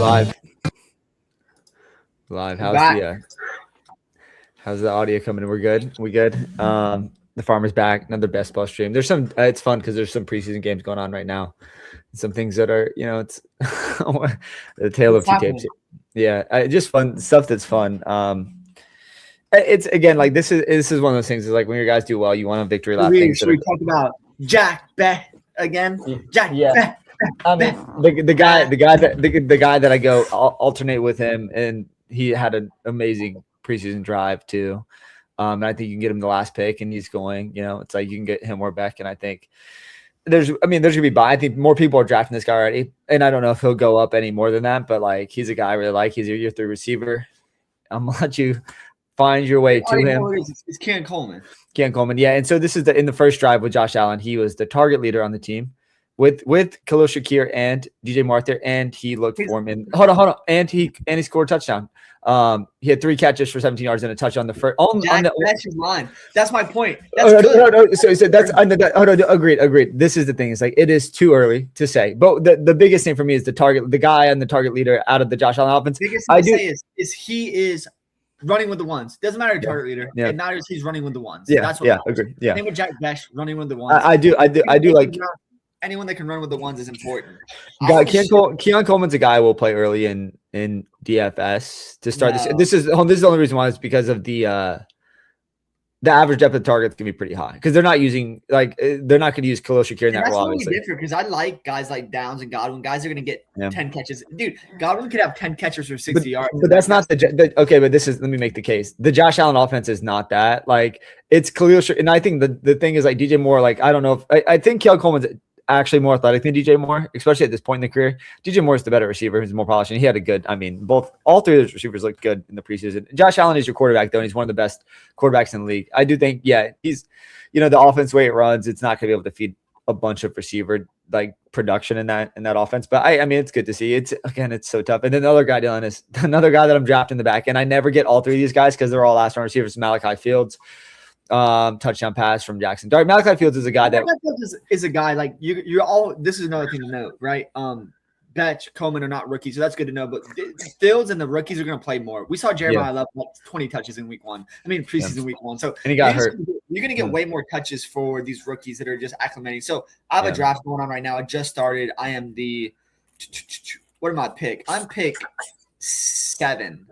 live. Back. How's the audio coming? We're good. We good. The farmer's back. Another best ball stream. There's some. It's fun because there's some preseason games going on right now. Some things that are, it's the tale of two tapes. Yeah, just fun stuff. That's fun. It's again like this is one of those things. Is like when your guys do well, you want a victory lap. Should we talk about Jack Bet again? Jack Bet. I mean, the guy that I go alternate with him, and he had an amazing preseason drive too. And I think you can get him the last pick, and he's going. It's like you can get him or Beck, and I think there's gonna be buy. I think more people are drafting this guy already, and I don't know if he'll go up any more than that. But like, he's a guy I really like. He's a year 3 receiver. I'm gonna let you find your way to him. It's Ken Coleman. Yeah. And so this is in the first drive with Josh Allen. He was the target leader on the team with Khalil Shakir and DJ Moore there, and he looked for him. And hold on, and he scored a touchdown. He had 3 catches for 17 yards and a touchdown. The first. That's his line. That's my point. That's good. No. So that's agreed. This is the thing. It's like it is too early to say. But the biggest thing for me is the guy and the target leader out of the Josh Allen offense. The biggest thing to say is he is running with the ones. Doesn't matter the target leader. Yeah. It matters he's running with the ones. Yeah. That's what Agree. Yeah. Same with Jack Besh running with the ones. I do like anyone that can run with the ones is important. Keon Coleman's a guy will play early in DFS to start this. This is the only reason why. It's because of the average depth of target is gonna be pretty high because they're not going to use Khalil Shakir in that role. That's really different because I like guys like Downs and Godwin. Guys are going to get 10 catches. Dude, Godwin could have 10 catches for 60 yards. But that's not okay. But let me make the case. The Josh Allen offense is not that. Like it's Khalil Shakir, and I think the thing is like DJ Moore. Like I don't know if I think Keon Coleman's actually more athletic than DJ Moore, especially at this point in the career. DJ Moore is the better receiver. He's more polished, and he had a good. I mean, all 3 of those receivers looked good in the preseason. Josh Allen is your quarterback, though, and he's one of the best quarterbacks in the league. I do think, he's, the offense way it runs, it's not going to be able to feed a bunch of receiver like production in that offense. But I mean, it's good to see. It's so tough. And then the other guy, Dylan, is another guy that I'm drafting in the back, and I never get all 3 of these guys because they're all last round receivers. Malachi Fields. Touchdown pass from Jackson Dart. Malachi Fields is a guy is a guy like you're all. This is another thing to note, right? Betch, Coleman are not rookies, so that's good to know. But Fields and the rookies are going to play more. We saw Jeremiah Love 20 touches in week 1. I mean preseason week 1. So and he got hurt. You're going to get way more touches for these rookies that are just acclimating. So I have a draft going on right now. I just started. I am what am I pick? I'm pick 7.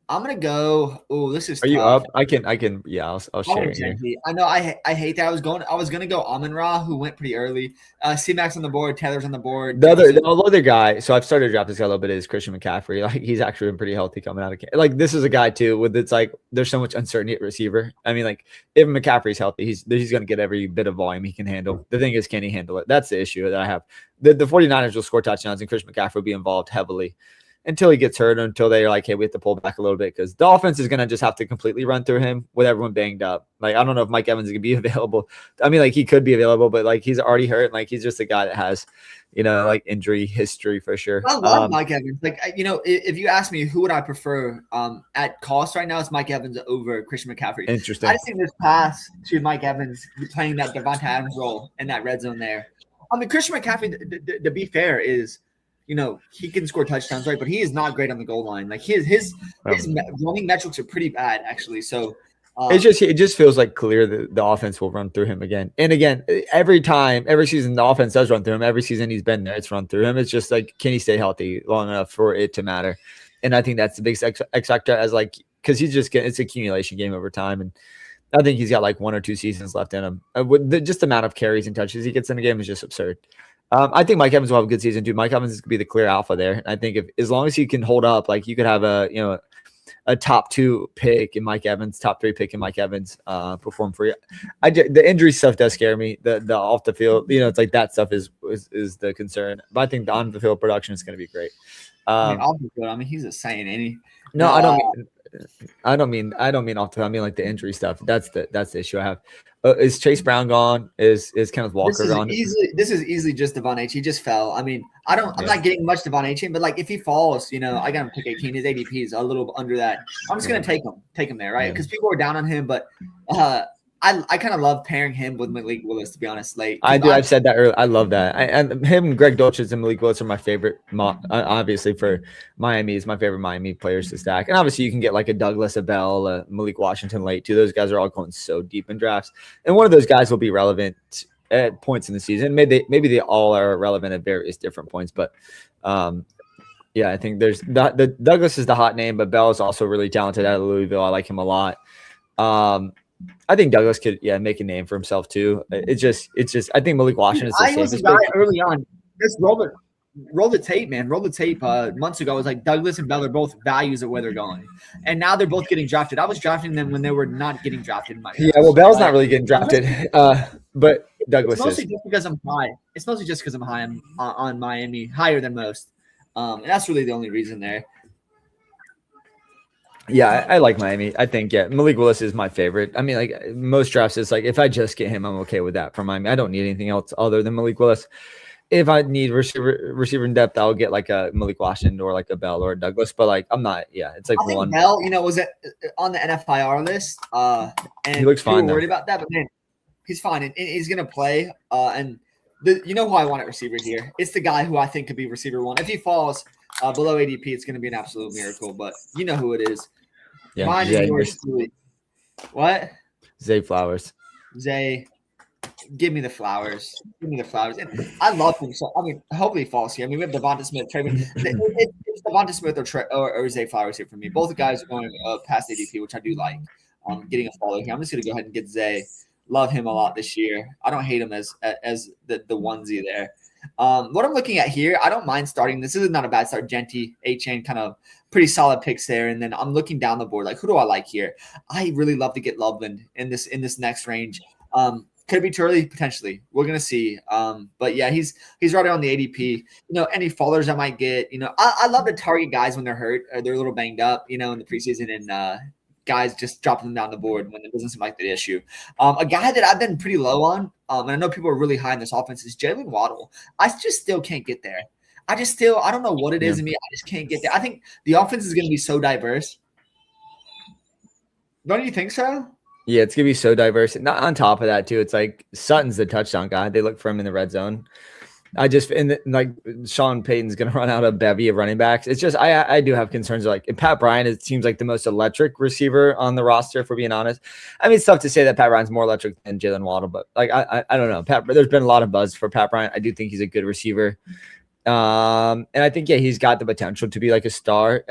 I'm gonna go. Oh, this is. Are you up? I can. Yeah, I'll share it here. I know. I hate that. I was gonna go Amon-Ra, who went pretty early. C-Max on the board. Taylor's on the board. The other guy. So I've started to draft this guy a little bit. Is Christian McCaffrey? Like he's actually been pretty healthy coming out of camp. Like this is a guy too. With it's like there's so much uncertainty at receiver. I mean, like if McCaffrey's healthy, he's gonna get every bit of volume he can handle. The thing is, can he handle it? That's the issue that I have. The 49ers will score touchdowns, and Christian McCaffrey will be involved heavily until he gets hurt, until they're like, hey, we have to pull back a little bit because the offense is going to just have to completely run through him with everyone banged up. Like, I don't know if Mike Evans is going to be available. I mean, like, he could be available, but, like, he's already hurt. Like, he's just a guy that has, like, injury history for sure. I love Mike Evans. Like, if you ask me who would I prefer at cost right now, it's Mike Evans over Christian McCaffrey. Interesting. I just think this pass to Mike Evans playing that Devontae Adams role in that red zone there. I mean, Christian McCaffrey, to be fair, is – he can score touchdowns, right? But he is not great on the goal line. Like his running metrics are pretty bad, actually. So it just feels like clear that the offense will run through him again. And again, every season the offense does run through him. Every season he's been there, it's run through him. It's just like, can he stay healthy long enough for it to matter? And I think that's the biggest X factor as like, because he's just it's an accumulation game over time. And I think he's got like 1 or 2 seasons left in him. Just the amount of carries and touches he gets in the game is just absurd. I think Mike Evans will have a good season too. Mike Evans is going to be the clear alpha there. I think as long as he can hold up, like you could have a top 2 pick in Mike Evans, top 3 pick in Mike Evans perform for you. The injury stuff does scare me. The off the field, it's like that stuff is the concern. But I think the on the field production is going to be great. Off the field, he's a saint, ain't he? No, I don't mean off the field. I mean like the injury stuff. That's the issue I have. Is Chase Brown gone? Is Kenneth Walker gone? This is easily just Devon H. He just fell. I mean, I'm not getting much Devon H. But like if he falls, I got him pick 18. His ADP is a little under that. I'm just gonna take him there, right? Because people are down on him. But I kind of love pairing him with Malik Willis, to be honest. Like I do. I've said that earlier. I love that. And him, Greg Dulcich, and Malik Willis are my favorite. Obviously, for Miami, is my favorite Miami players to stack. And obviously, you can get like a Douglas, a Bell, a Malik Washington late too. Those guys are all going so deep in drafts, and one of those guys will be relevant at points in the season. Maybe they all are relevant at various different points, but yeah, I think there's the Douglas is the hot name, but Bell is also really talented out of Louisville. I like him a lot. I think Douglas could, make a name for himself too. It's just. I think Malik Washington is the I was safest a guy pick. early on. Just roll the tape, man. Roll the tape. Months ago, it was like Douglas and Bell are both values of where they're going, and now they're both getting drafted. I was drafting them when they were not getting drafted. In my Yeah, well, Bell's not really getting drafted, but Douglas it's mostly is. just because I'm high. It's mostly just because I'm high on Miami, higher than most. And that's really the only reason there. Yeah, I like Miami. I think Malik Willis is my favorite. I mean, like most drafts, it's like if I just get him, I'm okay with that for Miami. I don't need anything else other than Malik Willis. If I need receiver in depth, I'll get like a Malik Washington or like a Bell or a Douglas. But like I'm not. Yeah, it's like I think one. Bell, was on the NFIR list. And He looks fine, worried about that, but man, he's fine and he's gonna play. And who I want at receiver here? It's the guy who I think could be receiver one. If he falls below ADP, it's gonna be an absolute miracle. But you know who it is. Yeah, Mine is yours truly. What? Zay Flowers. Zay, give me the flowers. Give me the flowers. And I love him. So I mean, hopefully he falls here. I mean, we have Devonta Smith, Trayvon. It's Devonta Smith or Zay Flowers here for me. Both guys are going past ADP, which I do like. Getting a follow here. I'm just gonna go ahead and get Zay. Love him a lot this year. I don't hate him as the onesie there. What I'm looking at here, I don't mind starting. This is not a bad start. Genty, A-Chain, kind of pretty solid picks there. And then I'm looking down the board. Like, who do I like here? I really love to get Loveland in this next range. Could it be too early? Potentially. We're gonna see. But yeah, he's right on the ADP. Any fallers I might get. I love to target guys when they're hurt or they're a little banged up. In the preseason and guys just dropping them down the board when it doesn't seem like the issue. A guy that I've been pretty low on, and I know people are really high in this offense, is Jalen Waddle. I just still can't get there. I don't know what it is in me. I just can't get there. I think the offense is going to be so diverse. Don't you think so? Yeah, it's going to be so diverse. Not on top of that, too, it's like Sutton's the touchdown guy. They look for him in the red zone. Like Sean Payton's going to run out a bevy of running backs. It's just I do have concerns. Like Pat Bryant, it seems like the most electric receiver on the roster, if we're being honest. I mean, it's tough to say that Pat Bryant's more electric than Jalen Waddle, but like I don't know. There's been a lot of buzz for Pat Bryant. I do think he's a good receiver. And I think he's got the potential to be like a star.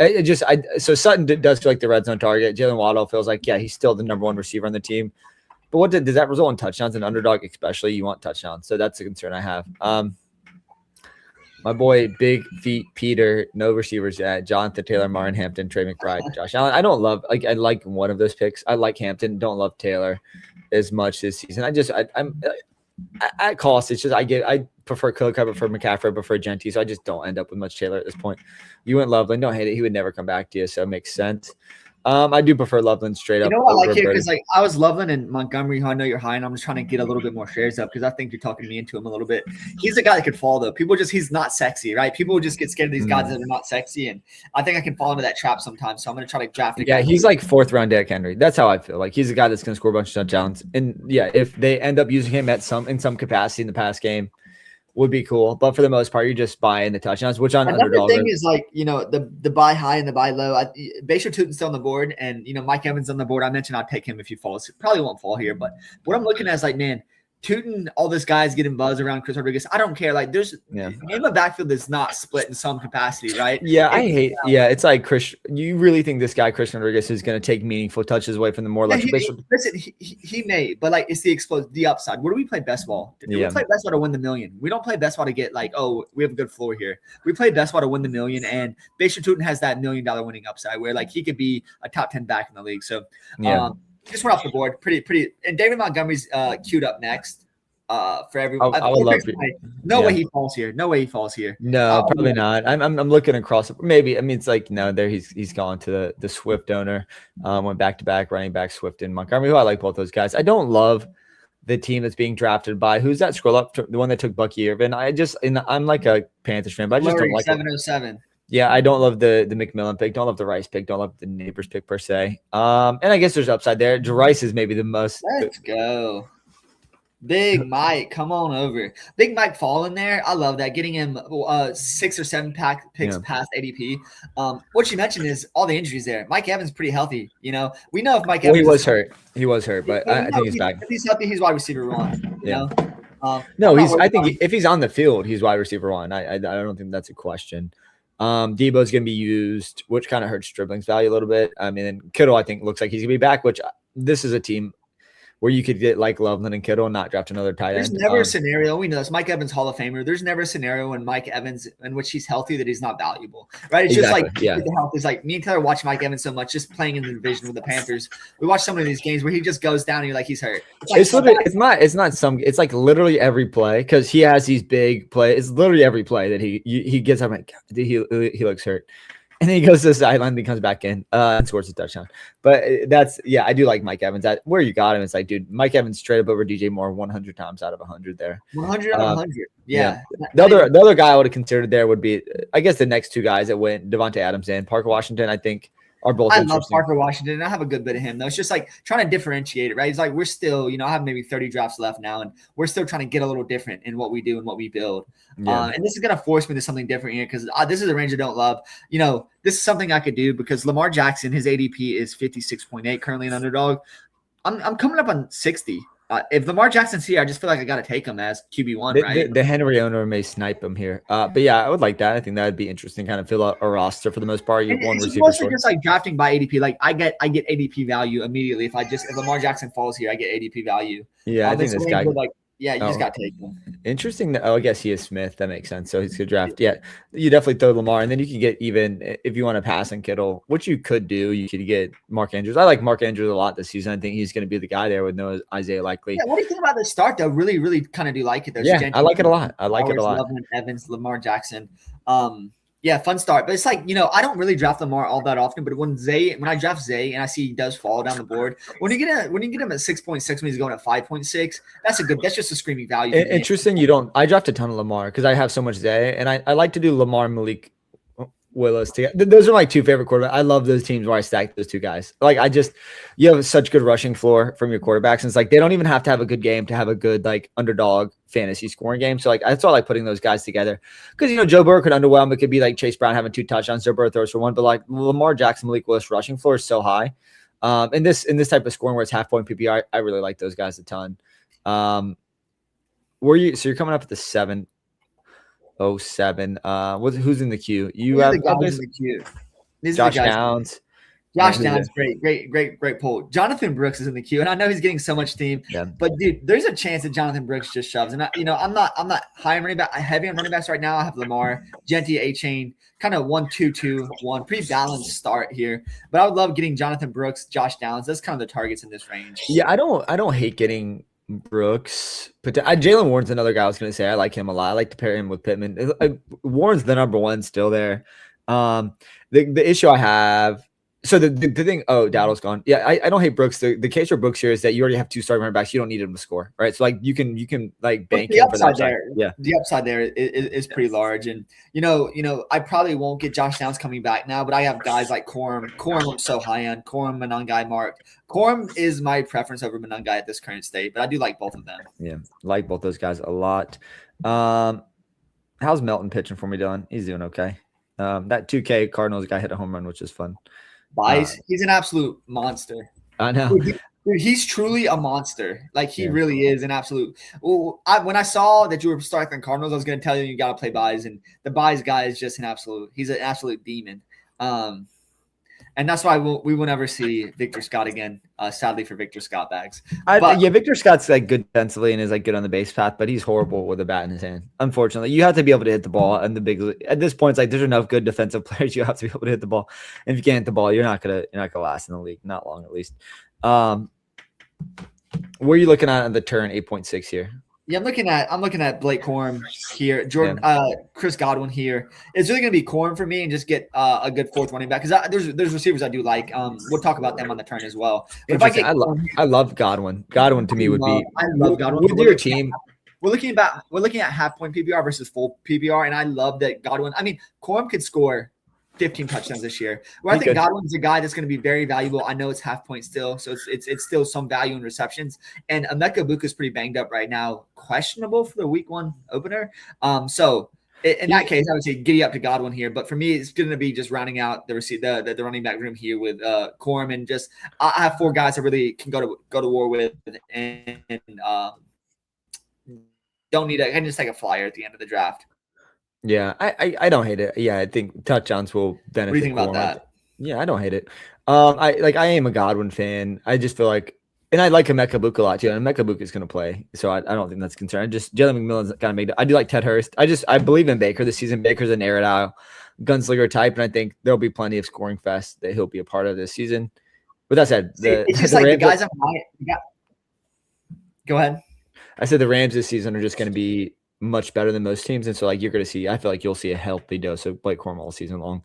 So Sutton does feel like the red zone target. Jalen Waddle feels like he's still the number one receiver on the team. But what does that result in touchdowns? And Underdog especially, you want touchdowns. So that's a concern I have. My boy, Big Feet Peter, no receivers yet. Jonathan Taylor, Martin Hampton, Trey McBride, Josh Allen. I don't love I like one of those picks. I like Hampton. Don't love Taylor as much this season. I'm at cost. It's just I prefer Cook. I prefer McCaffrey. I prefer Genty. So I just don't end up with much Taylor at this point. You went Loveland. Don't hate it. He would never come back to you. So it makes sense. I do prefer Loveland straight up. You know what I like here? Because I was Loveland and Montgomery, who I know you're high, and I'm just trying to get a little bit more shares up because I think you're talking me into him a little bit. He's a guy that could fall, though. He's not sexy, right? People just get scared of these guys that are not sexy, and I think I can fall into that trap sometimes. So I'm going to try to draft a guy. Yeah, he's like fourth round Derrick Henry. That's how I feel. Like he's a guy that's going to score a bunch of touchdowns. And yeah, if they end up using him in some capacity in the past game, would be cool. But for the most part, you're just buying the touchdowns, which on another Underdog. Thing is like, the buy high and the buy low. Basher Tootin's still on the board and, Mike Evans on the board. I mentioned I'd pick him if he falls. Probably won't fall here. But what I'm looking at is like, man, Tootin, all this guys getting buzz around Chris Rodriguez. I don't care. Like there's in the backfield that's not split in some capacity, right? Yeah, it's like Chris. You really think this guy, Chris Rodriguez, is going to take meaningful touches away from the more electric base? Listen, he may, but like it's the upside. Where do we play best ball? We play best ball to win the million. We don't play best ball to get like, oh, we have a good floor here. We play best ball to win the million, and Basher Tootin has that $1 million winning upside where like he could be a top 10 back in the league. So just went off the board, pretty. And David Montgomery's queued up next for everyone. I would love no way he falls here. No way he falls here. No, probably not. I'm looking across. Maybe I mean it's like no. There he's gone to the Swift owner. Went back to back running back Swift and Montgomery. Who I like both those guys. I don't love the team that's being drafted by. Who's that? Scroll up to the one that took Bucky Irvin. I'm like a Panthers fan, but I just don't like 707. Yeah, I don't love the McMillan pick. Don't love the Rice pick. Don't love the Neighbors pick per se. And I guess there's upside there. Rice is maybe the most. Let's go. Big Mike, come on over. Big Mike fall in there. I love that. Getting him 6 or 7 picks past ADP. What you mentioned is all the injuries there. Mike Evans pretty healthy. You know, we know if Mike Evans he was hurt. He was hurt, but I think he's back. If he's healthy, he's wide receiver 1. You know? No, I think if he's on the field, he's wide receiver 1. I don't think that's a question. Debo's going to be used, which kind of hurts Dribling's value a little bit. I mean, Kittle, I think, looks like he's going to be back, which this is a team where you could get like Loveland and Kittle and not draft another tight end. There's never a scenario, we know this, Mike Evans Hall of Famer. There's never a scenario in Mike Evans in which he's healthy that he's not valuable, right? It's exactly. Just like the health is like me and Taylor watch Mike Evans so much, just playing in the division with the Panthers. We watch some of these games where he just goes down and you're like, he's hurt. It's like literally every play because he has these big plays. It's literally every play that he gets up like he looks hurt. And then he goes to the sideline and he comes back in and scores a touchdown. But I do like Mike Evans. Where you got him, it's like, dude, Mike Evans straight up over DJ Moore 100 times out of 100 there. 100 out of 100. Yeah. The other guy I would have considered there would be, I guess, the next 2 guys that went, Devontae Adams and Parker Washington, I think, are both. I love Parker Washington, and I have a good bit of him, though. It's just like trying to differentiate it, right? It's like we're still, I have maybe 30 drafts left now, and we're still trying to get a little different in what we do and what we build. Yeah. And this is going to force me to something different here because this is a range I don't love. This is something I could do because Lamar Jackson, his ADP is 56.8 currently in Underdog. I'm coming up on 60. If Lamar Jackson's here, I just feel like I got to take him as QB1, right? The Henry owner may snipe him here. But yeah, I would like that. I think that would be interesting. Kind of fill out a roster for the most part. It's mostly just like drafting by ADP. Like I get ADP value immediately. If Lamar Jackson falls here, I get ADP value. Yeah, I think this guy. You just got to take him. Interesting. I guess he is Smith. That makes sense. So he's good draft. Yeah, you definitely throw Lamar, and then you can get even if you want to pass on Kittle, which you could do. You could get Mark Andrews. I like Mark Andrews a lot this season. I think he's going to be the guy there with no Isaiah Likely. Yeah, what do you think about the start though? Really, really kind of do like it. Yeah, I like it a lot. I like it a lot. Loveland, Evans, Lamar Jackson. Yeah, fun start. But it's like, I don't really draft Lamar all that often. But when I draft Zay and I see he does fall down the board, when you get him at 6.6 when he's going at 5.6, that's just a screaming value. Interesting. I draft a ton of Lamar because I have so much Zay, and I like to do Lamar and Malik Willis together. Those are my 2 favorite quarterbacks. I love those teams where I stack those 2 guys. Like you have such good rushing floor from your quarterbacks. And it's like they don't even have to have a good game to have a good like underdog fantasy scoring game. So like that's why I like putting those guys together. Because Joe Burrow could underwhelm. It could be like Chase Brown having 2 touchdowns, Joe Burrow throws for 1. But like Lamar Jackson, Malik Willis rushing floor is so high. In this type of scoring where it's half point PPR, I really like those guys a ton. So you're coming up at the 707. Who's in the queue? You have the guys in the queue. Josh Downs. Josh Downs, great pull. Jonathan Brooks is in the queue, and I know he's getting so much steam. Yeah. But dude, there's a chance that Jonathan Brooks just shoves. And I'm not high on running back, heavy on running backs right now. I have Lamar, Genty, A-Chain, kind of 1-2-2-1, pretty balanced start here. But I would love getting Jonathan Brooks, Josh Downs. That's kind of the targets in this range. Yeah, I don't hate getting Brooks, but Jalen Warren's another guy I was going to say. I like him a lot. I like to pair him with Pittman. Warren's the number 1 still there. The issue I have, so the thing, Dowdle's gone. Yeah, I don't hate Brooks. The case for Brooks here is that you already have 2 starting running backs. You don't need him to score, right? So like you can like bank the upside there. Yeah, the upside there is pretty large, and I probably won't get Josh Downs coming back now, but I have guys like Corum. Corum I'm so high on. Corum, Monangai, Mark. Corum is my preference over Monangai at this current state, but I do like both of them. Yeah, like both those guys a lot. How's Melton pitching for me, Dylan? He's doing okay. That 2K Cardinals guy hit a home run, which is fun. He's an absolute monster. I know. Dude, he's truly a monster. Like he really is an absolute. Well, when I saw that you were starting Cardinals, I was going to tell you got to play Buys, and the Buys guy is just he's an absolute demon. And that's why we will never see Victor Scott again. Sadly for Victor Scott bags. Victor Scott's like good defensively and is like good on the base path, but he's horrible with a bat in his hand. Unfortunately, you have to be able to hit the ball. And the big at this point, it's like there's enough good defensive players. You have to be able to hit the ball. And if you can't hit the ball, you're not gonna last in the league, not long at least. Where are you looking at on the turn 8.6 here? Yeah, I'm looking at Blake Corum here, Jordan, Chris Godwin here. It's really gonna be Corum for me, and just get a good 4th running back because there's receivers I do like. We'll talk about them on the turn as well. But if I love Godwin. Godwin to me would be. I love Godwin. With your team, we're looking at half point PPR versus full PPR, and I love that Godwin. I mean, Corum could score 15 touchdowns this year. Where I think Godwin's a guy that's going to be very valuable. I know it's half point still, so it's still some value in receptions. And Emeka Buka's pretty banged up right now, questionable for the week 1 opener. So in that case, I would say giddy up to Godwin here. But for me, it's going to be just rounding out the running back room here with Corum, and just I have 4 guys I really can go to war with, and don't need I can just take a flyer at the end of the draft. Yeah, I don't hate it. Yeah, I think touchdowns will benefit. What do you think about that? Yeah, I don't hate it. I am a Godwin fan. I just feel like, and I like Emeka Buka a lot too. And Emeka Buka is going to play, so I don't think that's a concern. Jalen McMillan's kind of made it. I do like Ted Hurst. I believe in Baker this season. Baker's an air it out gunslinger type, and I think there'll be plenty of scoring fest that he'll be a part of this season. With that said, it's just like the guys on my go ahead. I said the Rams this season are just going to be much better than most teams, and so like you're going to see. I feel like you'll see a healthy dose of Blake Corum all season long.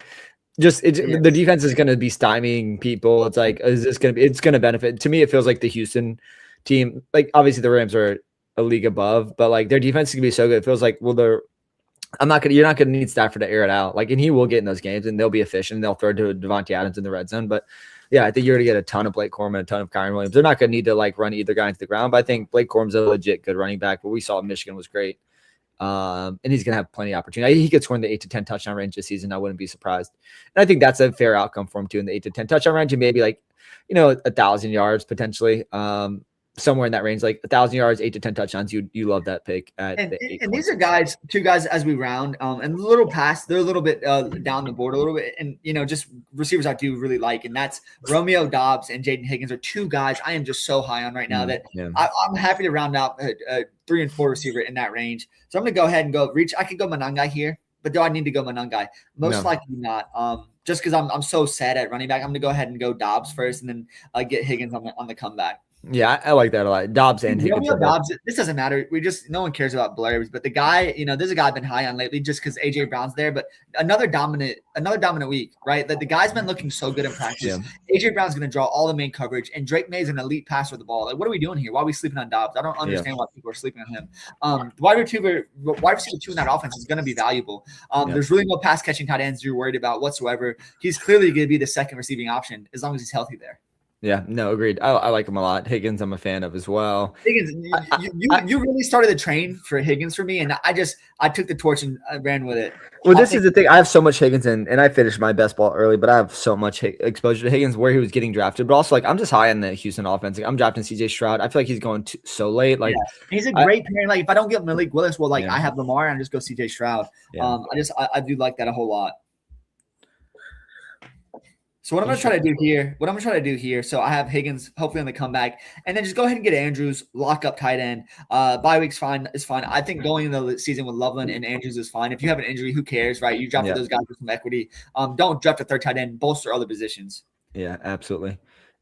The defense is going to be stymieing people. It's like, is this going to be? It's going to benefit. To me, it feels like the Houston team. Like obviously the Rams are a league above, but like their defense is going to be so good. It feels like you're not going to need Stafford to air it out. Like, and he will get in those games, and they'll be efficient. And they'll throw to Devontae Adams in the red zone. But yeah, I think you're going to get a ton of Blake Corum and a ton of Kyren Williams. They're not going to need to like run either guy into the ground, but I think Blake Corum's a legit good running back. What we saw in Michigan was great. And he's going to have plenty of opportunity. He could score in the 8 to 10 touchdown range this season. I wouldn't be surprised. And I think that's a fair outcome for him too, in the 8 to 10 touchdown range, and maybe like, 1,000 yards potentially, somewhere in that range, like 1,000 yards, 8 to 10 touchdowns. You love that pick. And these are two guys as we round, and the little pass, they're a little bit down the board a little bit, and just receivers I do really like, and that's Romeo Doubs and Jaden Higgins are 2 guys I am just so high on right now that I'm happy to round out a 3 and 4 receiver in that range. So I'm going to go ahead and go reach. I could go Manungai here, but do I need to go Manungai? Most likely not. Just because I'm so sad at running back, I'm going to go ahead and go Doubs first, and then get Higgins on the comeback. Yeah, I like that a lot. Doubs and Higgins. Doubs, this doesn't matter. No one cares about Blair's, but the guy, there's a guy I've been high on lately just because AJ Brown's there. But another dominant week, right? The guy's been looking so good in practice. Yeah. AJ Brown's going to draw all the main coverage, and Drake May's an elite passer of the ball. Like, what are we doing here? Why are we sleeping on Doubs? I don't understand why people are sleeping on him. The wide receiver 2 in that offense is going to be valuable. There's really no pass catching tight ends you're worried about whatsoever. He's clearly going to be the second receiving option as long as he's healthy there. Yeah, no, agreed. I like him a lot. Higgins, I'm a fan of as well. Higgins, you really started the train for Higgins for me, and I took the torch and I ran with it. Well, this is the thing. I have so much Higgins, and I finished my best ball early, but I have so much exposure to Higgins where he was getting drafted. But also, like, I'm just high on the Houston offense. Like, I'm drafting CJ Stroud. I feel like he's going so late. Like, he's a great pair. Like, if I don't get Malik Willis, well, I have Lamar and I just go CJ Stroud. Yeah. I do like that a whole lot. So what I'm going to try to do here, so I have Higgins hopefully on the comeback, and then just go ahead and get Andrews, lock up tight end. Bye week's fine. It's fine. I think going into the season with Loveland and Andrews is fine. If you have an injury, who cares, right? You drafted those guys with some equity. Don't draft a third tight end. Bolster other positions. Yeah, absolutely.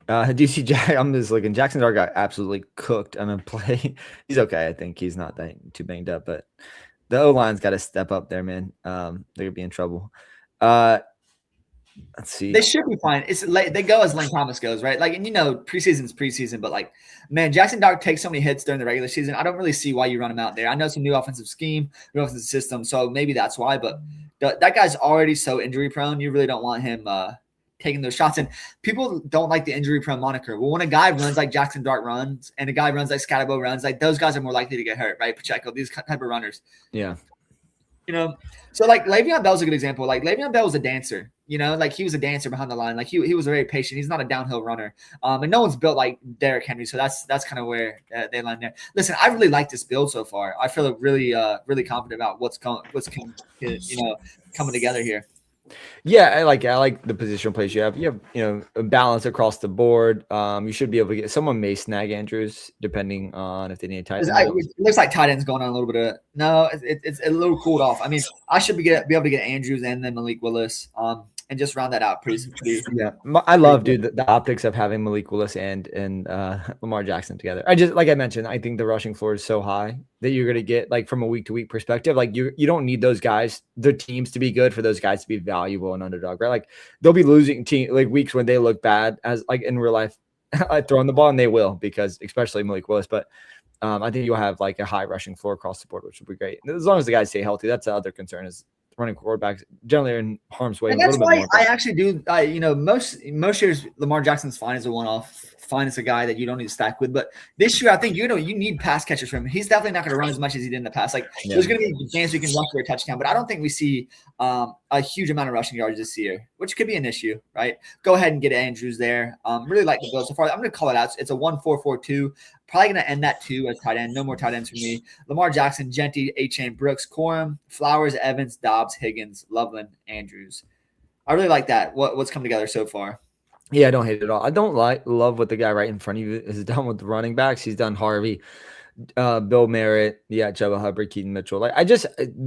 Do you see I'm just looking. Jackson Dart got absolutely cooked on a play. He's okay. I think he's not that too banged up, but the O-line's got to step up there, man. They're going to be in trouble. Let's see. They should be fine. It's late. They go as Lane Thomas goes, right? Like, and preseason's preseason, but like, man, Jackson Dart takes so many hits during the regular season. I don't really see why you run him out there. I know some new offensive scheme, new offensive system, so maybe that's why. But that guy's already so injury prone. You really don't want him taking those shots. And people don't like the injury prone moniker. Well, when a guy runs like Jackson Dart runs, and a guy runs like Scatterbo runs, like those guys are more likely to get hurt, right? Pacheco, these type of runners. Yeah. So like Le'Veon Bell's a good example. Like Le'Veon Bell was a dancer, like he was a dancer behind the line. Like he was very patient. He's not a downhill runner. And no one's built like Derrick Henry. So that's kind of where they line there. Listen, I really like this build so far. I feel really, really confident about what's coming together here. Yeah, I like the positional plays you have. You have, a balance across the board. You should be able to get someone may snag Andrews depending on if they need a tight end. It looks like tight end's going on a little bit of no. It's a little cooled off. I mean, I should be able to get Andrews and then Malik Willis. And just round that out pretty. Yeah, I love, dude, the optics of having Malik Willis and Lamar Jackson together. I just, like I mentioned, I think the rushing floor is so high that you're going to get, like, from a week-to-week perspective, like, you don't need those guys, the teams to be good for those guys to be valuable in Underdog, right? Like, they'll be losing weeks when they look bad as, like, in real life, throwing the ball, and they will, because especially Malik Willis, but I think you'll have, like, a high rushing floor across the board, which would be great. As long as the guys stay healthy, that's the other concern is running quarterbacks generally are in harm's way And a that's little bit why more. I actually do. Most years Lamar Jackson's fine as a one-off, fine as a guy that you don't need to stack with. But this year, I think you need pass catchers from him. He's definitely not going to run as much as he did in the past. Like there's going to be games we can rush for a touchdown, but I don't think we see a huge amount of rushing yards this year, which could be an issue, right? Go ahead and get Andrews there. Really like the build so far. I'm going to call it out. It's a 1-4-4-2. Probably going to end that 2 as tight end. No more tight ends for me. Lamar Jackson, Genty, A-Chain, Brooks, Corum, Flowers, Evans, Dobbs, Higgins, Loveland, Andrews. I really like that. What's come together so far? Yeah, I don't hate it at all. I don't love what the guy right in front of you has done with the running backs. He's done Harvey, Bill Merritt, Jebba Hubbard, Keaton Mitchell. Like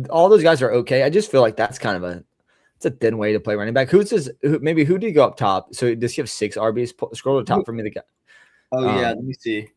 all those guys are okay. I just feel like that's kind of it's a thin way to play running back. Who did he go up top? So does he have 6 RBs? Scroll to the top for me. The guy. Oh yeah, let me see.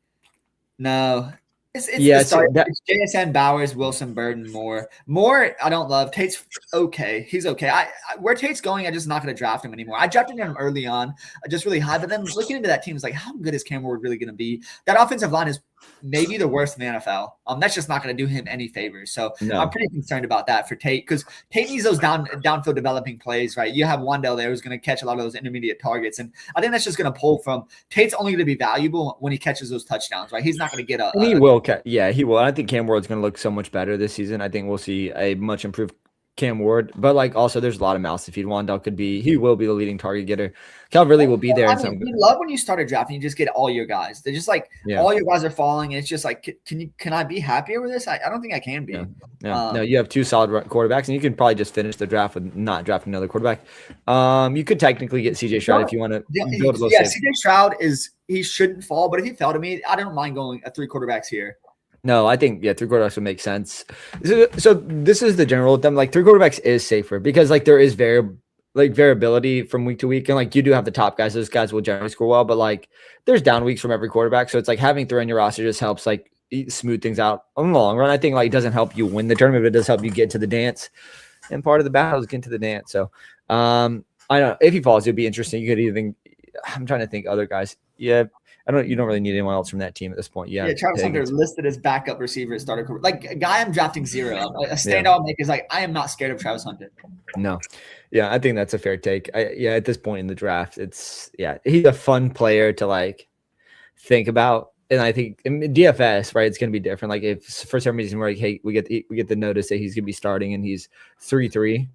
No. It's JSN, Bowers, Wilson, Burden, Moore. I don't love. Tate's okay. He's okay. Where Tate's going, I'm just not going to draft him anymore. I drafted him early on, just really high. But then looking into that team, is like, how good is Cam Ward really going to be? That offensive line is maybe the worst in the NFL. That's just not going to do him any favors. So I'm pretty concerned about that for Tate, because Tate needs those downfield developing plays, right? You have Wandell there who's going to catch a lot of those intermediate targets. And I think that's just going to pull from Tate's only going to be valuable when he catches those touchdowns, right? He's not going to get he will. Yeah, he will. I think Cam Ward's going to look so much better this season. I think we'll see a much improved Cam Ward, but also there's a lot of mouths to feed. Wandell he will be the leading target getter. Calvert will be there. You love when you started drafting, you just get all your guys. They're just like all your guys are falling, and it's just like, can I be happier with this? I don't think I can be. No, you have 2 solid quarterbacks, and you can probably just finish the draft with not drafting another quarterback. You could technically get CJ Stroud if you want to. CJ Stroud he shouldn't fall, but if he fell to me, I don't mind going 3 quarterbacks here. No, I think 3 quarterbacks would make sense. So this is the general with them. 3 quarterbacks is safer because there is variability from week to week, and you do have the top guys. Those guys will generally score well, but there's down weeks from every quarterback. So it's having 3 on your roster just helps smooth things out in the long run. I think it doesn't help you win the tournament, but it does help you get to the dance. And part of the battle is getting to the dance. So I don't know if he falls, it'd be interesting. You could even. I'm trying to think other guys. Yeah. You don't really need anyone else from that team at this point. Yeah. Travis Hunter listed as backup receiver, starter. A guy I'm drafting 0. A standout I'll make is I am not scared of Travis Hunter. No. Yeah, I think that's a fair take. At this point in the draft, he's a fun player to think about. And I think in DFS, right, it's gonna be different. If for some reason we're hey, we get the notice that he's gonna be starting and he's 3-3.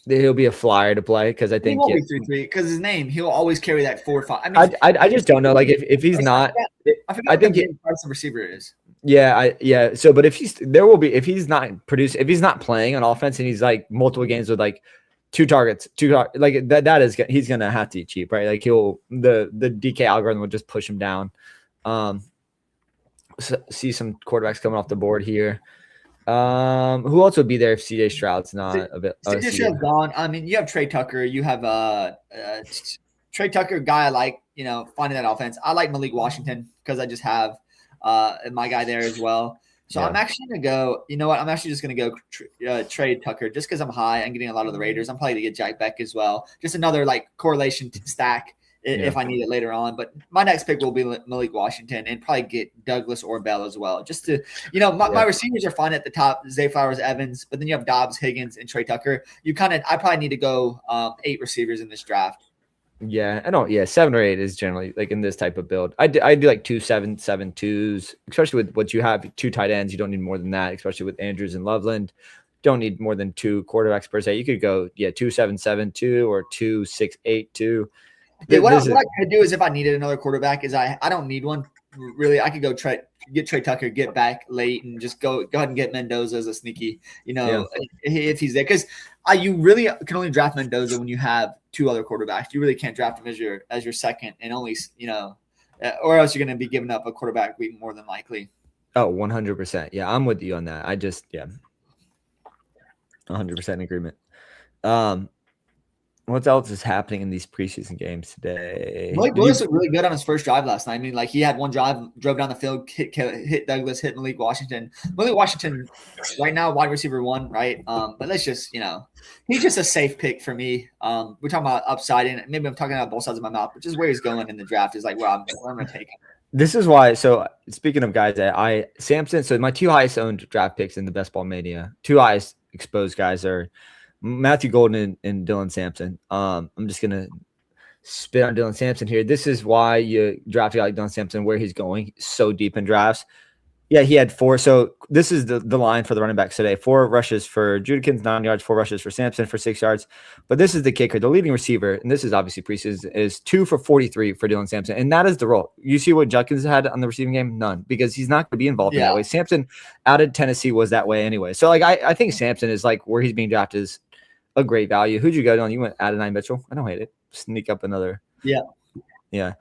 He'll be a flyer to play because I think he won't be 3-3 because his name. He'll always carry that 4-5. I mean, I just don't know. If he's not, I think the receiver is. So, but if he's not producing, if he's not playing on offense and he's multiple games with 2 targets, that is he's gonna have to eat cheap, right? The DK algorithm will just push him down. See some quarterbacks coming off the board here. Who else would be there if CJ Stroud's not a bit? CJ Stroud's gone. I mean, you have Trey Tucker. You have Trey Tucker, guy I like. Finding that offense. I like Malik Washington because I just have my guy there as well. So I'm actually gonna go. You know what? I'm actually just gonna go Trey Tucker just because I'm high. I'm getting a lot of the Raiders. I'm probably gonna get Jack Beck as well. Just another correlation stack. If I need it later on. But my next pick will be Malik Washington and probably get Douglas or Bell as well. Just to, my receivers are fine at the top, Zay Flowers, Evans, but then you have Dobbs, Higgins, and Trey Tucker. I probably need to go 8 receivers in this draft. Yeah, I don't. Yeah, 7 or 8 is generally in this type of build. I do 2 7 7 2s, especially with what you have 2 tight ends. You don't need more than that, especially with Andrews and Loveland. Don't need more than 2 quarterbacks per se. You could go 2 7 7 2 or 2 6 8 2. What I could do is if I needed another quarterback is I don't need one really. I could go get Trey Tucker, get back late, and just go ahead and get Mendoza as a sneaky, if he's there. Because you really can only draft Mendoza when you have 2 other quarterbacks. You really can't draft him as your second, and only or else you're going to be giving up a quarterback week more than likely. Oh, 100%. Yeah, I'm with you on that. 100% in agreement. What else is happening in these preseason games today? Malik Willis looked really good on his first drive last night. I mean, he had one drive, drove down the field, hit Douglas, hit Malik Washington. Malik Washington, right now, wide receiver 1, right? But let's just, he's just a safe pick for me. We're talking about upside, and maybe I'm talking about both sides of my mouth, but just where he's going in the draft is where I'm going to take him. This is why. So speaking of guys that Samson, so my 2 highest owned draft picks in the Best Ball Mania, 2 highest exposed guys are Matthew Golden and Dylan Sampson. I'm just gonna spit on Dylan Sampson here. This is why you draft a guy like Dylan Sampson, where he's going so deep in drafts. Yeah, he had 4. So this is the line for the running backs today. 4 rushes for Judkins, 9 yards, 4 rushes for Sampson for 6 yards. But this is the kicker. The leading receiver, and this is obviously preseason, is 2 for 43 for Dylan Sampson. And that is the role. You see what Judkins had on the receiving game? None, because he's not going to be involved in that way. Sampson out of Tennessee was that way anyway. So like I think Sampson is like where he's being drafted is a great value. Who'd you go on? You went Adonai Mitchell. I don't hate it. Sneak up another. Yeah.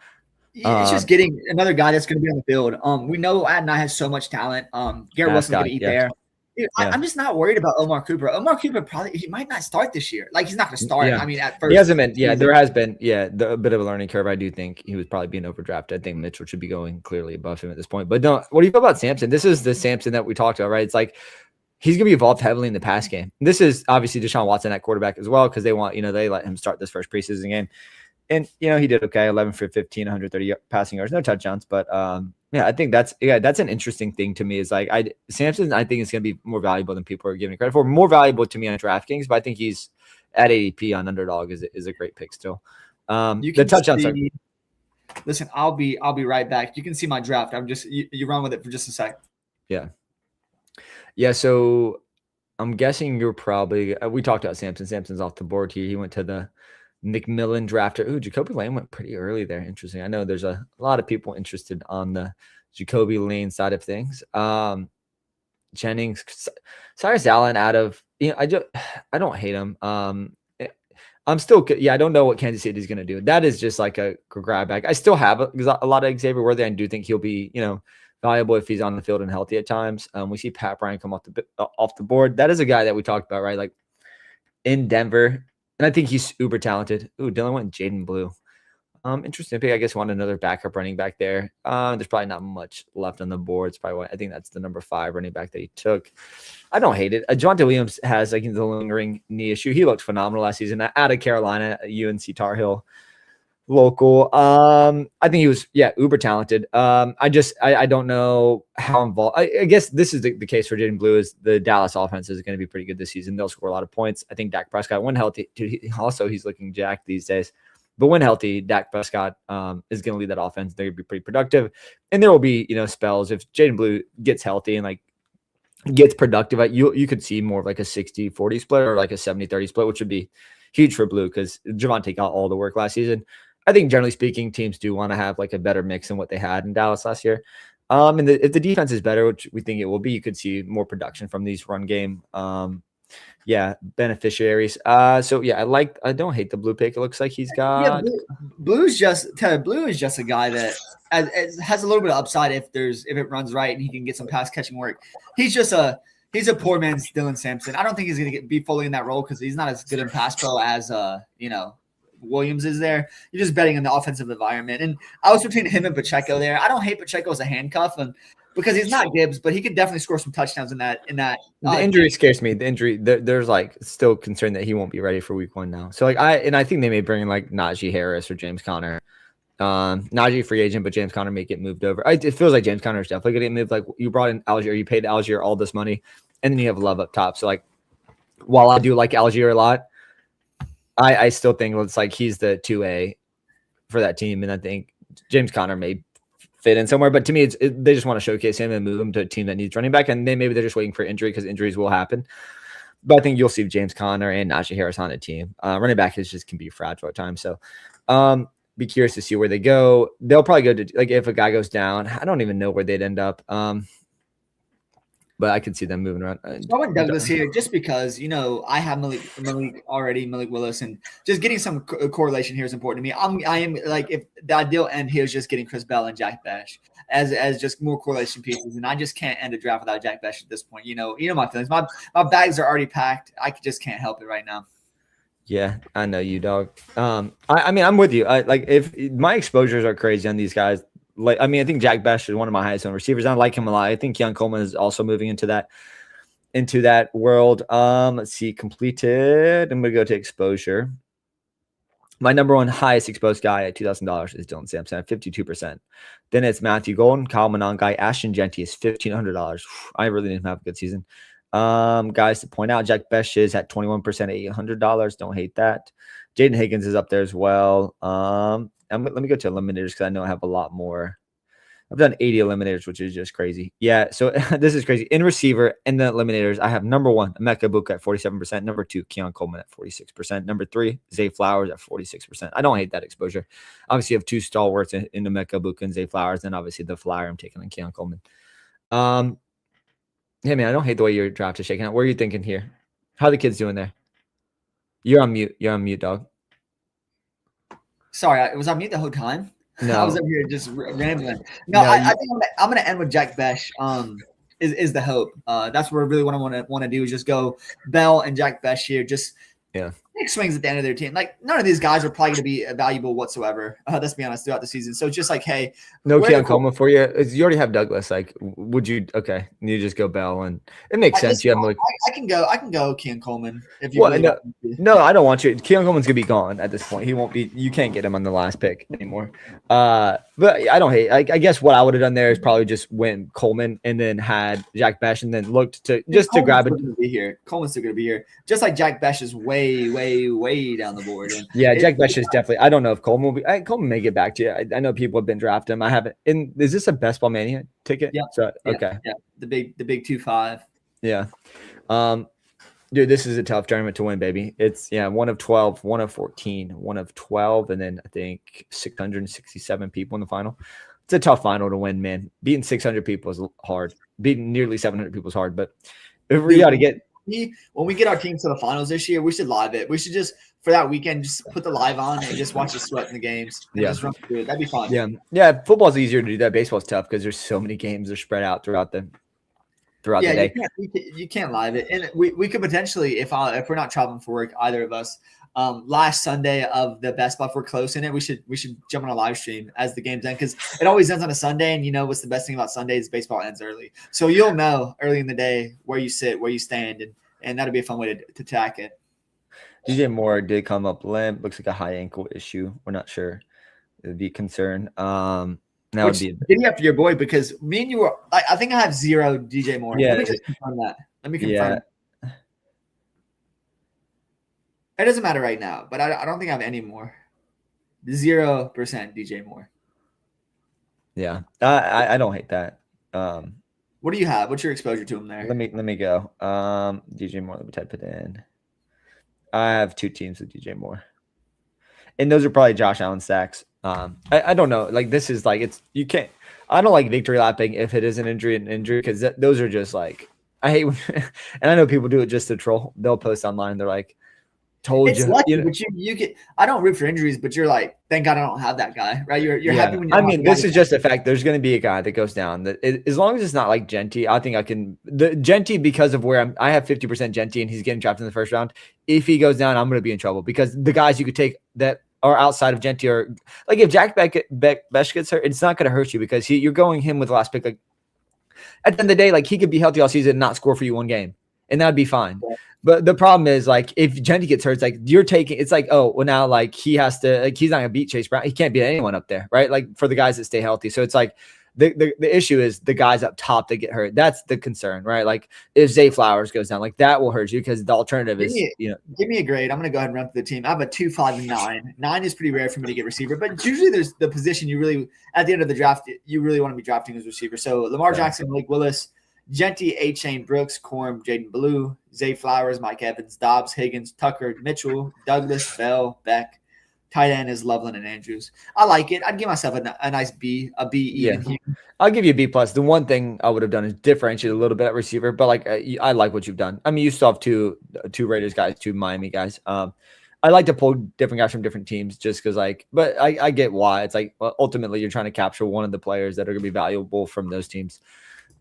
It's just getting another guy that's going to be on the field. We know Adonai has so much talent. Garrett Wilson's going to eat there. Dude, I'm just not worried about Omar Cooper. Omar Cooper he might not start this year. Like he's not going to start. I mean, at first he hasn't been. Yeah, there has been. Yeah, a bit of a learning curve. I do think he was probably being overdrafted. I think Mitchell should be going clearly above him at this point. But no, what do you feel about Sampson? This is the Sampson that we talked about, right? It's like he's going to be involved heavily in the pass game. This is obviously Deshaun Watson at quarterback as well because they want they let him start this first preseason game. And, he did okay, 11 for 15, 130 passing yards, no touchdowns. But, I think that's an interesting thing to me is like Sampson, I think is going to be more valuable than people are giving credit for. More valuable to me on DraftKings, but I think he's at ADP on Underdog is a great pick still. The touchdowns are. Listen, I'll be right back. You can see my draft. I'm just you run with it for just a sec. Yeah. So I'm guessing you're probably we talked about Sampson. Sampson's off the board here. He went to the McMillan drafter. Ooh, Jacoby Lane went pretty early there. Interesting. I know there's a lot of people interested on the Jacoby Lane side of things. Jennings, Cyrus Allen out of, I don't hate him. I'm still, I don't know what Kansas City is going to do. That is just like a grab bag. I still have a lot of Xavier Worthy. I do think he'll be, valuable if he's on the field and healthy at times. We see Pat Bryant come off the board. That is a guy that we talked about, right? Like in Denver. And I think he's uber talented. Ooh, Dylan went Jaden Blue. Interesting pick. I guess want another backup running back there. There's probably not much left on the board. It's probably I think that's the number 5 running back that he took. I don't hate it. Javonte Williams has the lingering knee issue. He looked phenomenal last season out of Carolina, UNC Tar Heel local. I think he was uber talented. I don't know how involved. I guess this is the case for Jaden Blue is the Dallas offense is going to be pretty good this season. They'll score a lot of points. I think Dak Prescott when healthy, he's looking jacked these days. But when healthy, Dak Prescott is going to lead that offense. They're going to be pretty productive, and there will be spells if Jaden Blue gets healthy and gets productive. You could see more of like a 60-40 split or like a 70-30 split, which would be huge for Blue because Javonte got all the work last season. I think generally speaking, teams do want to have like a better mix than what they had in Dallas last year. And if the defense is better, which we think it will be, you could see more production from these run game. Beneficiaries. I don't hate the Blue pick. It looks like he's got. Blue is just a guy that has a little bit of upside if it runs right and he can get some pass catching work. He's a poor man's Dylan Sampson. I don't think he's going to be fully in that role because he's not as good in pass pro as Williams is there. You're just betting on the offensive environment. And I was between him and Pacheco there. I don't hate Pacheco as a handcuff because he's not Gibbs, but he could definitely score some touchdowns in that. The injury scares me. The injury, there's still concern that he won't be ready for week 1 now. So I think they may bring in Najee Harris or James Conner. Najee free agent, but James Conner may get moved over. It feels like James Conner is definitely going to get moved. You brought in Algier, you paid Algier all this money, and then you have Love up top. So while I do like Algier a lot, I still think it's he's the 2A for that team, and I think James Conner may fit in somewhere. But to me, they just want to showcase him and move him to a team that needs running back, and maybe they're just waiting for injury because injuries will happen. But I think you'll see James Conner and Najee Harris on a team. Running back can be fragile at times. So be curious to see where they go. They'll probably go to if a guy goes down. I don't even know where they'd end up. But I could see them moving around. I went Douglas here just because, I have Malik Willis, and just getting some correlation here is important to me. I am if the ideal end here is just getting Chris Bell and Jack Bash as just more correlation pieces, and I just can't end a draft without Jack Bash at this point. My feelings. My bags are already packed. I just can't help it right now. Yeah, I know you, dog. I'm with you. If my exposures are crazy on these guys. I think Jack Bash is one of my highest owned receivers. I like him a lot. I think Keon Coleman is also moving into that world. Let's see, completed. I'm gonna go to exposure. My number 1 highest exposed guy at $2,000 is Dylan Sampson at 52%. Then it's Matthew Golden, Kyle Monangai, Ashton Genty is $1,500. I really didn't have a good season. Guys to point out, Jack Besh is at 21% at $800. Don't hate that. Jaden Higgins is up there as well. Let me go to eliminators because I know I have a lot more. I've done 80 eliminators, which is just crazy. Yeah, so this is crazy. In receiver, in the eliminators, I have number 1, Emeka Egbuka at 47%. Number 2, Keon Coleman at 46%. Number 3, Zay Flowers at 46%. I don't hate that exposure. Obviously, you have 2 stalwarts in Emeka Egbuka and Zay Flowers, and obviously the flyer I'm taking on Keon Coleman. Hey, man, I don't hate the way your draft is shaking out. What are you thinking here? How are the kids doing there? You're on mute. You're on mute, dog. Sorry, I was on mute the whole time. No. I was over here just rambling. No, I think I'm going to end with Jack Besh. Is the hope. That's what I really want to do is just go Bell and Jack Besh here. Just make swings at the end of their team. Like none of these guys are probably going to be valuable whatsoever. Let's be honest, throughout the season. So just like, hey, no Keon Coleman for you. You already have Douglas. Like, would you? Okay, you just go Bell, and it makes sense. You have like, I can go Keon Coleman if you. Really no, I don't want you. Keon Coleman's gonna be gone at this point. He won't be. You can't get him on the last pick anymore. But I don't hate. I guess what I would have done there is probably just went Coleman and then had Jack Besh and then looked to to grab it. Coleman's still gonna be here, just like Jack Besh is way down the board. And Jack Besh is definitely. I don't know if Coleman will be. Coleman may get back to you. I know people have been drafting him. I haven't. Is this a Best Ball Mania ticket? Yeah. So, okay. Yeah. The big 2-5. Yeah. Dude, this is a tough tournament to win, baby. It's 1 of 12, 1 of 14, 1 of 12, and then I think 667 people in the final. It's a tough final to win, man. Beating 600 people is hard. Beating nearly 700 people is hard, but we got to get. When we get our team to the finals this year, we should live it. We should just for that weekend just put the live on and just watch the sweat in the games. And just run through it. That'd be fun. Yeah. Football's easier to do that. Baseball's tough because there's so many games that are spread out throughout the day. You can't live it, and we could potentially if we're not traveling for work, either of us. Last Sunday of the best ball, if we're close in it, we should jump on a live stream as the game's end because it always ends on a Sunday, and you know what's the best thing about Sunday is baseball ends early, so you'll know early in the day where you sit, where you stand, and that'll be a fun way to tack it. DJ Moore did come up limp. Looks like a high ankle issue. We're not sure. It'd be a concern. Now would be giddy up for your boy because me and you were. I think I have 0 DJ Moore. Yeah, let me just confirm that. Let me confirm. Yeah. It doesn't matter right now, but I don't think I have any more. 0% DJ Moore. Yeah, I don't hate that. What do you have? What's your exposure to him there? Let me go. DJ Moore. Let me type it in. I have 2 teams with DJ Moore, and those are probably Josh Allen stacks. I don't know. Like this is like you can't. I don't like victory lapping if it is an injury because those are just like I hate. And I know people do it just to troll. They'll post online. They're like, "Told it's you." Lucky, but you get. I don't root for injuries, but you're like, thank God I don't have that guy, right? You're happy when you. I mean, this is just a fact. There's going to be a guy that goes down. That as long as it's not like Genty, I think I can. The Genty because of where I have 50% Genty and he's getting drafted in the first round. If he goes down, I'm going to be in trouble because the guys you could take that are outside of Genty are like if Jack Besh gets hurt, it's not going to hurt you because you're going him with the last pick. Like at the end of the day, like he could be healthy all season and not score for you one game, and that'd be fine. Yeah. But the problem is like if Genty gets hurt, it's like you're taking. It's like now like he has to like he's not gonna beat Chase Brown. He can't beat anyone up there, right? Like for the guys that stay healthy. So it's like the issue is the guys up top that get hurt. That's the concern, right? Like if Zay Flowers goes down, like that will hurt you because the alternative is give me a grade. I'm gonna go ahead and run through the team. I have a 2, 5, and 9. 9 is pretty rare for me to get receiver, but usually there's the position you really at the end of the draft you really want to be drafting as receiver. So Lamar Jackson, Malik Willis, Genty, A-Chain, Brooks, Corum, Jaden Blue, Zay Flowers, Mike Evans, Dobbs, Higgins, Tucker, Mitchell, Douglas, Bell, Beck. Tight end is Loveland and Andrews. I like it. I'd give myself a nice B, a B. Yeah, I'll give you a B+. The one thing I would have done is differentiate a little bit at receiver, but like I like what you've done. I mean, you still have two Raiders guys, 2 Miami guys. I like to pull different guys from different teams just because but I get why. It's like ultimately you're trying to capture one of the players that are going to be valuable from those teams.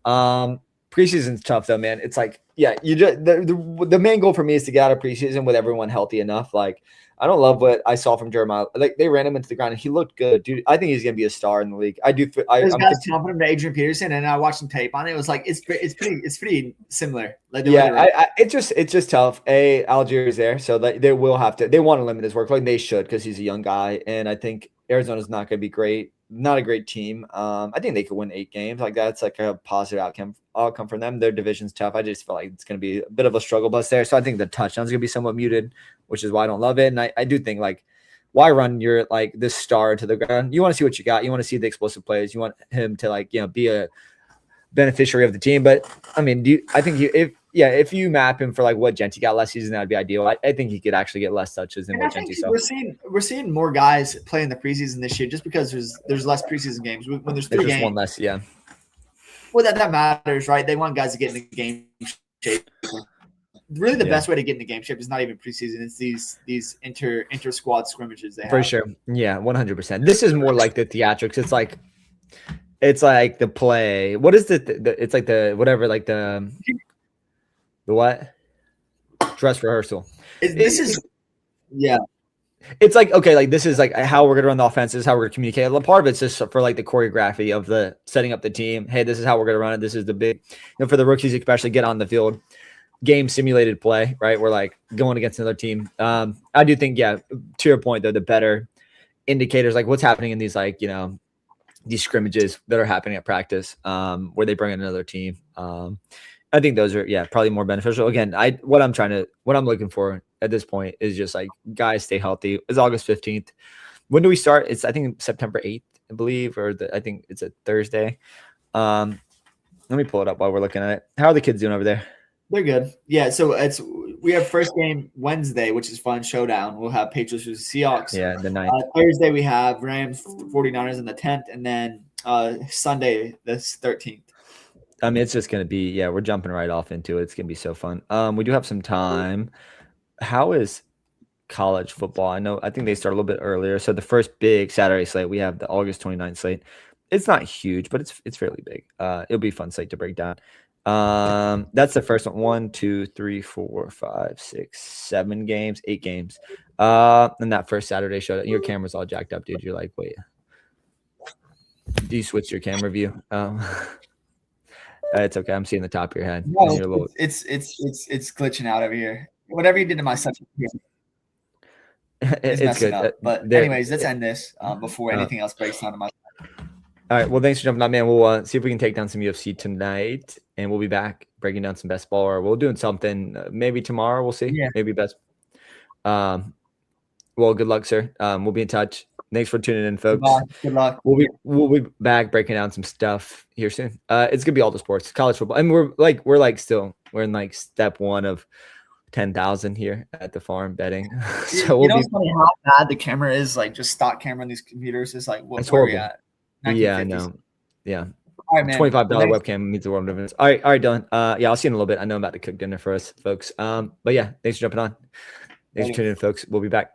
Preseason's tough though, man. It's like, you just the main goal for me is to get out of preseason with everyone healthy enough. Like, I don't love what I saw from Jeremiah. Like they ran him into the ground and he looked good, dude. I think he's gonna be a star in the league. I do. I'm comparing him to Adrian Peterson, and I watched some tape on it. It was like it's pretty similar. Like it's just tough. Algier is there, so they will have to. They want to limit his work, like they should, because he's a young guy, and I think Arizona's not gonna be great not a great team. I think they could win 8 games. Like that's like a positive outcome for them. Their division's tough. I just feel like it's going to be a bit of a struggle bus there. So I think the touchdown's going to be somewhat muted, which is why I don't love it. And I do think like, why run your like this star into the ground? You want to see what you got. You want to see the explosive plays. You want him to like, be a beneficiary of the team. But I mean, if you map him for like what Genty got last season, that'd be ideal. I think he could actually get less touches than what Genty saw. We're seeing more guys play in the preseason this year just because there's less preseason games. When there's 3 games, one less, yeah. Well, that matters, right? They want guys to get in the game shape. Really, the best way to get into game shape is not even preseason. It's these inter squad scrimmages they have. For sure. Yeah, 100%. This is more like the theatrics. It's like the play. What is it's like the whatever, like the what? Dress rehearsal. It's like, okay, like this is like how we're going to run the offense. This is how we're going to communicate. A part of it's just for like the choreography of the setting up the team. Hey, this is how we're going to run it. This is the big, for the rookies, especially get on the field. Game simulated play, right? We're like going against another team. I do think, to your point though, the better indicators, like what's happening in these, like, these scrimmages that are happening at practice, where they bring in another team. I think those are, probably more beneficial. Again, what I'm looking for at this point is just like guys stay healthy. It's August 15th. When do we start? It's, I think, September 8th, I believe, I think it's a Thursday. Let me pull it up while we're looking at it. How are the kids doing over there? They're good. Yeah, so we have first game Wednesday, which is fun, showdown. We'll have Patriots versus Seahawks. Yeah, the 9th. Thursday we have Rams 49ers in the 10th, and then Sunday the 13th. I mean, it's just going to be, we're jumping right off into it. It's going to be so fun. We do have some time. How is college football? I think they start a little bit earlier. So the first big Saturday slate, we have the August 29th slate. It's not huge, but it's fairly big. It'll be a fun slate to break down. That's the first one. 1, 2, 3, 4, 5, 6, 7 games, 8 games. And that first Saturday showed your camera's all jacked up, dude. You're like, wait, do you switch your camera view? It's okay. I'm seeing the top of your head. No, it's glitching out over here. Whatever you did to my section here, it's messing good. Up. But anyways, let's end this before anything else breaks down to my. All right. Well, thanks for jumping on, man. We'll see if we can take down some UFC tonight, and we'll be back breaking down some best ball, or we'll do something maybe tomorrow. We'll see. Yeah. Maybe best. Well, good luck, sir. We'll be in touch. Thanks for tuning in, folks. Good luck. We'll be back breaking down some stuff here soon. It's gonna be all the sports, college football, and we're in like step 1 of 10,000 here at the farm betting. So it's funny how bad the camera is. Like just stock camera on these computers is like where are we at? Yeah, I know. Yeah. All right, man. $25 webcam means the world of difference. All right, Dylan. I'll see you in a little bit. I know I'm about to cook dinner for us, folks. But yeah, thanks for jumping on. Thanks for tuning in, folks. We'll be back.